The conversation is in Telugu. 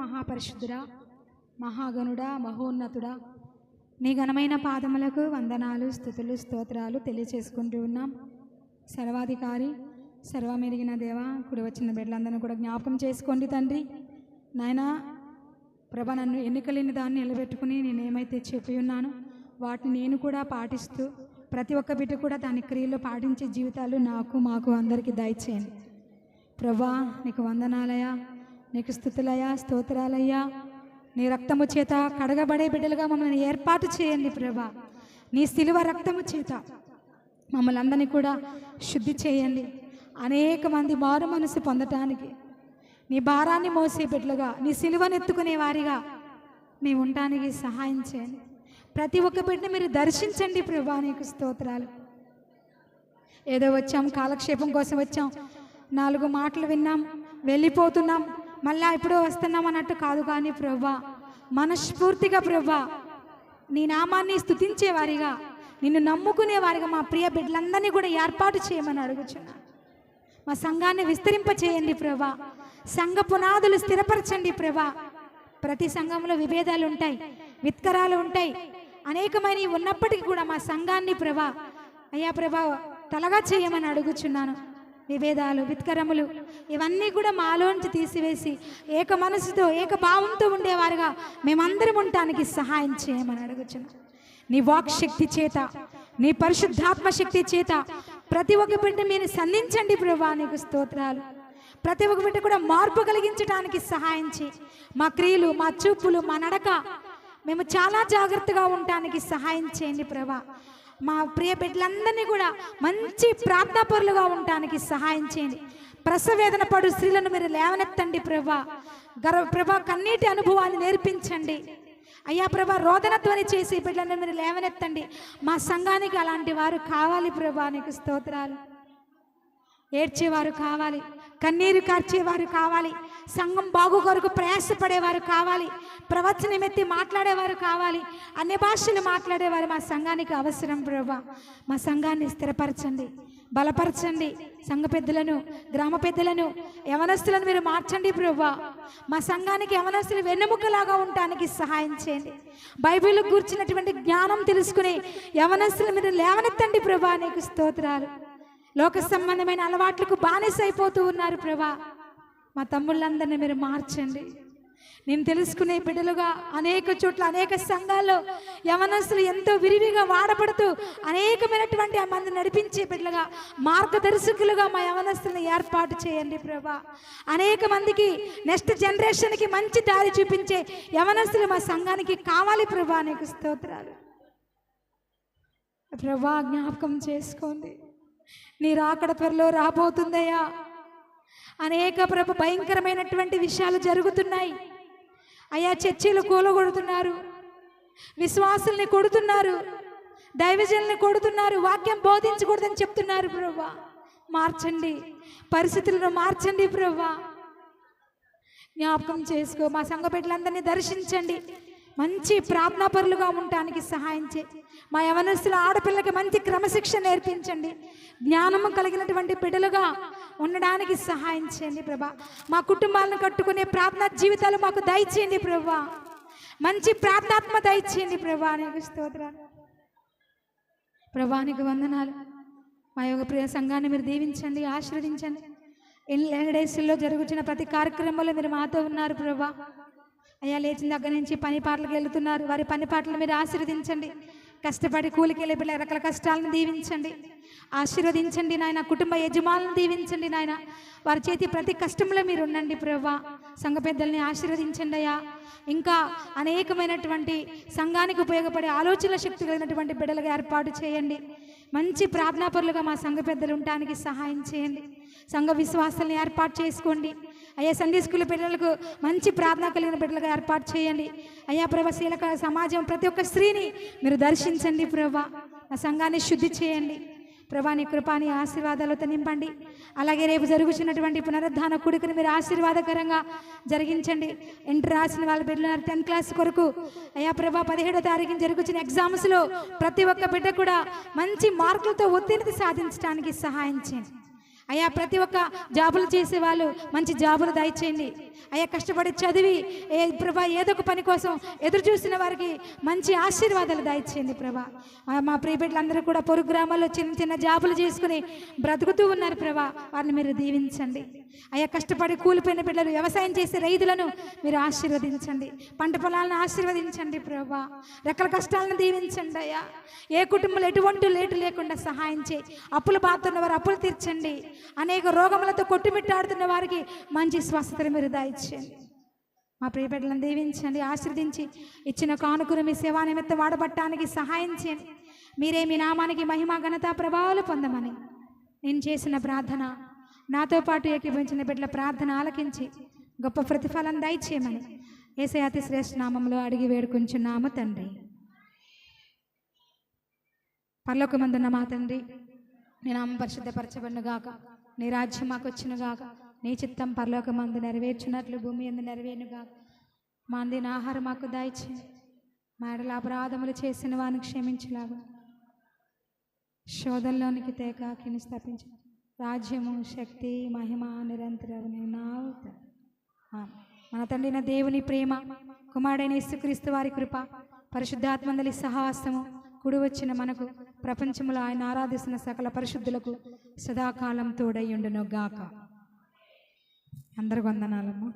మహాపరిశుద్ధుడా, మహాగణుడా, మహోన్నతుడా, నీ ఘనమైన పాదములకు వందనాలు, స్తుతులు, స్తోత్రాలు తెలియచేసుకుంటూ ఉన్నాం. సర్వాధికారి, సర్వమెరిగిన దేవ, కూడి వచ్చిన బిడ్డలందరినీ కూడా జ్ఞాపకం చేసుకోండి తండ్రి. నాయనా ప్రభా, నన్ను ఎన్నికలేని దాన్ని నిలబెట్టుకుని నేనేమైతే చెప్పి ఉన్నానో వాటిని నేను కూడా పాటిస్తూ ప్రతి ఒక్క బిడ్డ కూడా దాని క్రియలు పాటించే జీవితాలు నాకు మాకు అందరికీ దయచేయండి. ప్రభా, నీకు వందనాలయ్యా, నీకు స్తుతులయ్యా, స్తోత్రాలయ్యా. నీ రక్తము చేత కడగబడే బిడ్డలుగా మమ్మల్ని ఏర్పాటు చేయండి ప్రభా. నీ సిలువ రక్తము చేత మమ్మల్ని అందరినీ కూడా శుద్ధి చేయండి. అనేక మంది మారు మనసు పొందటానికి నీ భారాన్ని మోసే బిడ్డలుగా, నీ సిలువను ఎత్తుకునే వారిగా మేము ఉండటానికి సహాయం చేయండి. ప్రతి ఒక్క బిడ్డని మీరు దర్శించండి ప్రభా. నీకు స్తోత్రాలు. ఏదో వచ్చాం, కాలక్షేపం కోసం వచ్చాం, 4 మాటలు విన్నాం, వెళ్ళిపోతున్నాం, మళ్ళా ఎప్పుడో వస్తున్నాం అన్నట్టు కాదు. కానీ ప్రభా, మనస్ఫూర్తిగా ప్రభా నీ నామాన్ని స్తుతించేవారిగా, నిన్ను నమ్ముకునేవారిగా మా ప్రియ బిడ్డలందరినీ కూడా ఏర్పాటు చేయమని అడుగుచున్నా. మా సంఘాన్ని విస్తరింపచేయండి ప్రభా. సంఘ పునాదులు స్థిరపరచండి ప్రభా. ప్రతి సంఘంలో విభేదాలు ఉంటాయి, విత్కరాలు ఉంటాయి, అనేకమైనవి ఉన్నప్పటికీ కూడా మా సంఘాన్ని ప్రభా, అయ్యా ప్రభా, తలగా చేయమని అడుగుచున్నాను. విభేదాలు, విత్కరములు ఇవన్నీ కూడా మాలోంచి తీసివేసి ఏక మనసుతో, ఏక భావంతో ఉండేవారుగా మేమందరం ఉండటానికి సహాయం చేయమని అడుగుచున్నాను. నీ వాక్ శక్తి చేత, నీ పరిశుద్ధాత్మ శక్తి చేత ప్రతి ఒక్క బిడ్డ మీరు సంధించండి ప్రభా. నీకు స్తోత్రాలు. ప్రతి ఒక్క బిడ్డ కూడా మార్పు కలిగించడానికి సహాయం చేయి. మా క్రియలు, మా చూపులు, మా నడక మేము చాలా జాగ్రత్తగా ఉండటానికి సహాయం చేయండి ప్రభా. మా ప్రియ బిడ్డలందరినీ కూడా మంచి ప్రార్థనాపరులుగా ఉండటానికి సహాయం చేయండి. ప్రసవేదన పడు స్త్రీలను మీరు లేవనెత్తండి ప్రభా. ప్రభా, కన్నీటి అనుభవాన్ని నేర్పించండి అయ్యా ప్రభా. రోదనధ్వని చేసి బిడ్డలను మీరు లేవనెత్తండి. మా సంఘానికి అలాంటి వారు కావాలి ప్రభా. నీకు స్తోత్రాలు. ఏడ్చేవారు కావాలి, కన్నీరు కార్చేవారు కావాలి, సంఘం బాగు కొరకు ప్రయాసపడేవారు కావాలి, ప్రవచనం ఎత్తి మాట్లాడేవారు కావాలి, అన్ని భాషలు మాట్లాడేవారు మా సంఘానికి అవసరం ప్రభా. మా సంఘాన్ని స్థిరపరచండి, బలపరచండి. సంఘ పెద్దలను, గ్రామ పెద్దలను, యవనస్తులను మీరు మార్చండి ప్రభా. మా సంఘానికి యవనస్తులు వెన్నెముకలాగా ఉండటానికి సహాయం చేయండి. బైబిల్ కూర్చున్నటువంటి జ్ఞానం తెలుసుకుని యవనస్తులు మీరు లేవనెత్తండి ప్రభా. నీకు స్తోత్రాలు. లోక సంబంధమైన అలవాట్లకు బానిస అయిపోతూ ఉన్నారు ప్రభా. మా తమ్ముళ్ళందరినీ మీరు మార్చండి. నేను తెలుసుకునే బిడ్డలుగా అనేక చోట్ల, అనేక సంఘాల్లో యవనస్తులు ఎంతో విరివిగా వాడబడుతూ అనేకమైనటువంటి ఆ మంది నడిపించే బిడ్డలుగా, మార్గదర్శకులుగా మా యవనస్తులను ఏర్పాటు చేయండి ప్రభా. అనేక మందికి, నెక్స్ట్ జనరేషన్కి మంచి దారి చూపించే యవనస్తులు మా సంఘానికి కావాలి ప్రభా. నీకు స్తోత్రాలు ప్రభా. జ్ఞాపకం చేసుకోండి. నీ రాకడ త్వరలో రాబోతుందయ్యా. అనేక ప్రభు భయంకరమైనటువంటి విషయాలు జరుగుతున్నాయి అయ్యా. చర్చిలు కూలగొడుతున్నారు, విశ్వాసుల్ని కొడుతున్నారు, దైవజనుల్ని కొడుతున్నారు, వాక్యం బోధించకూడదని చెప్తున్నారు ప్రభా. మార్చండి, పరిస్థితులను మార్చండి ప్రభా. జ్ఞాపకం చేసుకో. మా సంఘ బిడ్డలందరినీ దర్శించండి. మంచి ప్రార్థనాపరులుగా ఉండటానికి సహాయం చేయి. మా యవనస్తుల ఆడపిల్లకి మంచి క్రమశిక్షణ నేర్పించండి. జ్ఞానము కలిగినటువంటి బిడ్డలుగా ఉండడానికి సహాయం చేయండి ప్రభా. మా కుటుంబాలను కట్టుకునే ప్రార్థనా జీవితాలు మాకు దయచేయండి ప్రభా. మంచి ప్రార్థనాత్మ దయచేయండి ప్రభా. నీకు స్తోత్రాలు ప్రభా. నీకు వందనాలు. మా యొక్క ప్రియ సంఘాన్ని మీరు దీవించండి, ఆశీర్వదించండి. డేస్లో జరుగుతున్న ప్రతి కార్యక్రమంలో మీరు మాతో ఉన్నారు ప్రభా. అయ్యా, లేచిన దగ్గర నుంచి పని పాటలకు వెళుతున్నారు, వారి పని పాటలు మీరు ఆశీర్వదించండి. కష్టపడి కూలికి వెళ్ళే పిల్లల రకాల కష్టాలను దీవించండి, ఆశీర్వదించండి నాయన. కుటుంబ యజమానులను దీవించండి నాయన. వారి చేతి ప్రతి కష్టంలో మీరు ఉండండి ప్రభా. సంఘ పెద్దల్ని ఆశీర్వదించండి అయ్యా. ఇంకా అనేకమైనటువంటి సంఘానికి ఉపయోగపడే ఆలోచన శక్తి కలిగినటువంటి బిడ్డలుగా ఏర్పాటు చేయండి. మంచి ప్రార్థనాపరులుగా మా సంఘ పెద్దలు ఉండటానికి సహాయం చేయండి. సంఘ విశ్వాసాలను ఏర్పాటు చేసుకోండి అయ్యా. సండే స్కూల్ పిల్లలకు మంచి ప్రార్థన కలిగిన బిడ్డలుగా ఏర్పాటు చేయండి అయ్యా ప్రభా. శీలక సమాజం ప్రతి ఒక్క స్త్రీని మీరు దర్శించండి ప్రభా. ఆ సంఘాన్ని శుద్ధి చేయండి ప్రభా. నీ కృపాని ఆశీర్వాదాలతో నింపండి. అలాగే రేపు జరుగుతున్నటువంటి పునరుద్ధాన కూడికను మీరు ఆశీర్వాదకరంగా జరిగించండి. ఇంటర్ రాసిన వాళ్ళ బిడ్డలు 10th క్లాస్ కొరకు అయ్యా ప్రభా 17వ తారీఖున జరుగుతున్న ఎగ్జామ్స్లో ప్రతి ఒక్క బిడ్డ కూడా మంచి మార్కులతో ఉత్తీర్ణత సాధించడానికి సహాయం చేయండి అయ్యా ప్రతి ఒక్క జాబులు చేసే వాళ్ళు మంచి జాబులు దయచేయండి అయ్యా. కష్టపడి చదివి ప్రభా ఏదో ఒక పని కోసం ఎదురు చూసిన వారికి మంచి ఆశీర్వాదాలు దయచేయండి ప్రభా. మా ప్రియ బిడ్డలందరూ కూడా పొరుగు గ్రామాల్లో చిన్న చిన్న జాబులు చేసుకుని బ్రతుకుతూ ఉన్నారు ప్రభా, వారిని మీరు దీవించండి అయ్యా. కష్టపడి కూలిపోయిన బిడ్డలు, వ్యవసాయం చేసే రైతులను మీరు ఆశీర్వదించండి, పంట పొలాలను ఆశీర్వదించండి ప్రభా. రెక్కల కష్టాలను దీవించండి అయ్యా. ఏ కుటుంబంలో ఎటువంటి లేటు లేకుండా సహాయం చేయి. అప్పులు బాతున్న వారు అప్పులు తీర్చండి. అనేక రోగములతో కొట్టుమిట్టాడుతున్న వారికి మంచి స్వస్థతను మీరు దయచేయండి. మా ప్రియ బిడ్డలను దీవించండి, ఆశీర్వదించి ఇచ్చిన కానుకను మీ సేవా నిమిత్తం వాడబట్టడానికి సహాయం చేయండి. మీరే మీ నామానికి మహిమ ఘనత ప్రభావాలు పొందమని నేను చేసిన ప్రార్థన, నాతో పాటు ఏకీభవించిన బిడ్డల ప్రార్థన ఆలకించి గొప్ప ప్రతిఫలం దయచేయమని యేసయ్య అతి శ్రేష్ఠ నామంలో అడిగి వేడుకుంటున్నాము తండ్రి. పరలోకమందున్న మా తండ్రి, నీ నామం పరిశుద్ధపరచబడును గాక, నీ రాజ్యం మాకు వచ్చును గాక, నీ చిత్తం పరలోకమందు నెరవేర్చినట్లు భూమి యందు నెరవేరును గాక. మా అందిన ఆహారం మాకు దయచేయండి, మా ఎడల అపరాధములు చేసిన వారిని క్షమించలాగా, శోధనలోనికి తేకాకిని స్థాపించు. రాజ్యము, శక్తి, మహిమ నిరంతరం మన తండ్రిన దేవుని ప్రేమ, కుమారుడైన యేసుక్రీస్తు వారి కృప, పరిశుద్ధాత్మందలి సహవాసము కుడి వచ్చిన మనకు, ప్రపంచంలో ఆయన ఆరాధిస్తున్న సకల పరిశుద్ధులకు సదాకాలం తోడై ఉండును గాక. అందరికి వందనాలమ్మా.